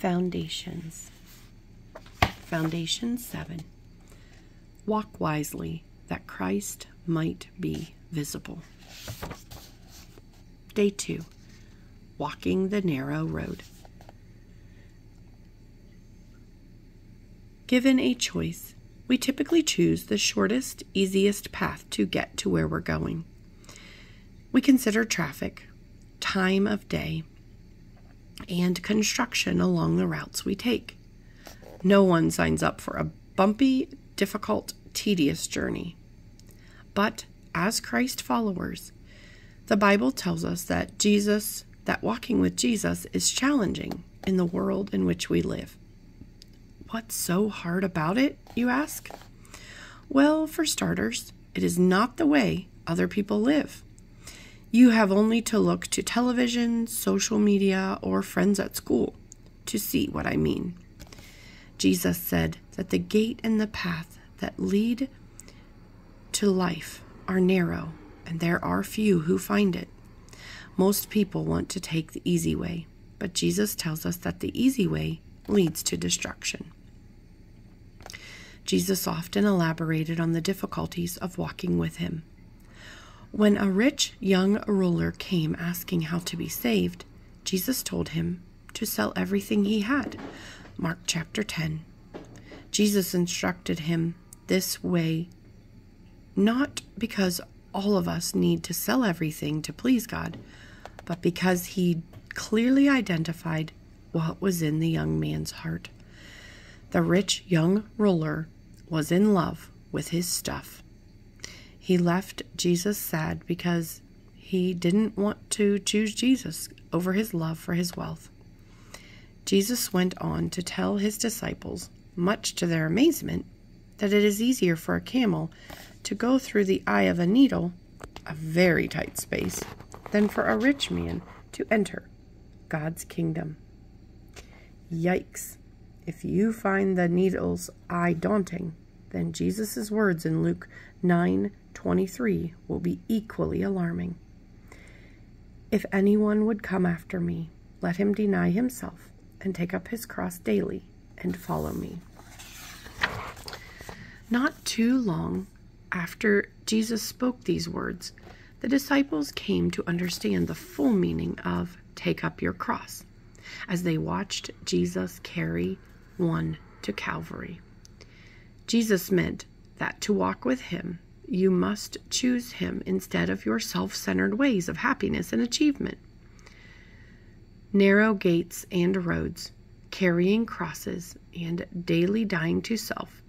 Foundations. Foundation 7. Walk wisely, that Christ might be visible. Day 2. Walking the narrow road. Given a choice, we typically choose the shortest, easiest path to get to where we're going. We consider traffic, time of day, and construction along the routes we take. No one signs up for a bumpy, difficult, tedious journey. But as Christ followers, the Bible tells us that walking with Jesus is challenging in the world in which we live. What's so hard about it, you ask? Well, for starters, it is not the way other people live. You have only to look to television, social media, or friends at school to see what I mean. Jesus said that the gate and the path that lead to life are narrow, and there are few who find it. Most people want to take the easy way, but Jesus tells us that the easy way leads to destruction. Jesus often elaborated on the difficulties of walking with him. When a rich young ruler came asking how to be saved, Jesus told him to sell everything he had. Mark chapter 10. Jesus instructed him this way, not because all of us need to sell everything to please God, but because he clearly identified what was in the young man's heart. The rich young ruler was in love with his stuff. He left Jesus sad because he didn't want to choose Jesus over his love for his wealth. Jesus went on to tell his disciples, much to their amazement, that it is easier for a camel to go through the eye of a needle, a very tight space, than for a rich man to enter God's kingdom. Yikes! If you find the needle's eye daunting, then Jesus' words in Luke 9:23 will be equally alarming. If anyone would come after me, let him deny himself and take up his cross daily and follow me. Not too long after Jesus spoke these words, the disciples came to understand the full meaning of take up your cross as they watched Jesus carry one to Calvary. Jesus meant that to walk with him, you must choose him instead of your self-centered ways of happiness and achievement. Narrow gates and roads, carrying crosses, and daily dying to self.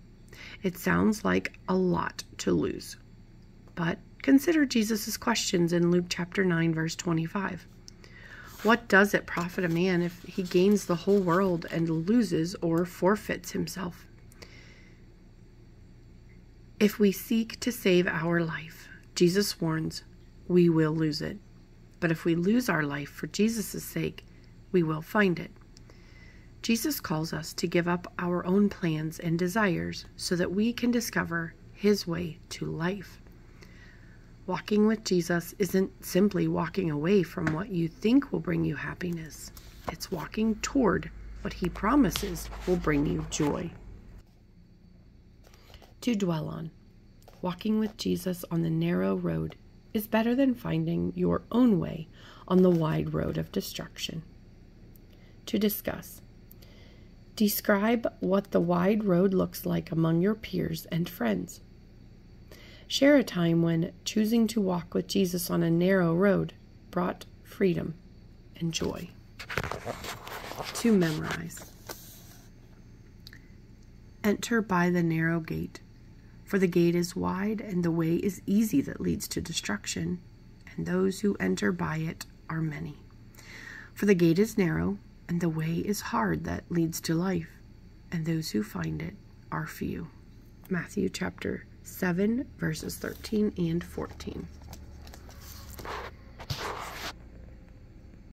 It sounds like a lot to lose. But consider Jesus' questions in Luke chapter 9, verse 25. What does it profit a man if he gains the whole world and loses or forfeits himself? If we seek to save our life, Jesus warns, we will lose it. But if we lose our life for Jesus' sake, we will find it. Jesus calls us to give up our own plans and desires so that we can discover his way to life. Walking with Jesus isn't simply walking away from what you think will bring you happiness. It's walking toward what he promises will bring you joy. To dwell on. Walking with Jesus on the narrow road is better than finding your own way on the wide road of destruction. To discuss. Describe what the wide road looks like among your peers and friends. Share a time when choosing to walk with Jesus on a narrow road brought freedom and joy. To memorize. Enter by the narrow gate, for the gate is wide and the way is easy that leads to destruction, and those who enter by it are many. For the gate is narrow and the way is hard that leads to life, and those who find it are few. Matthew chapter 7, verses 13 and 14.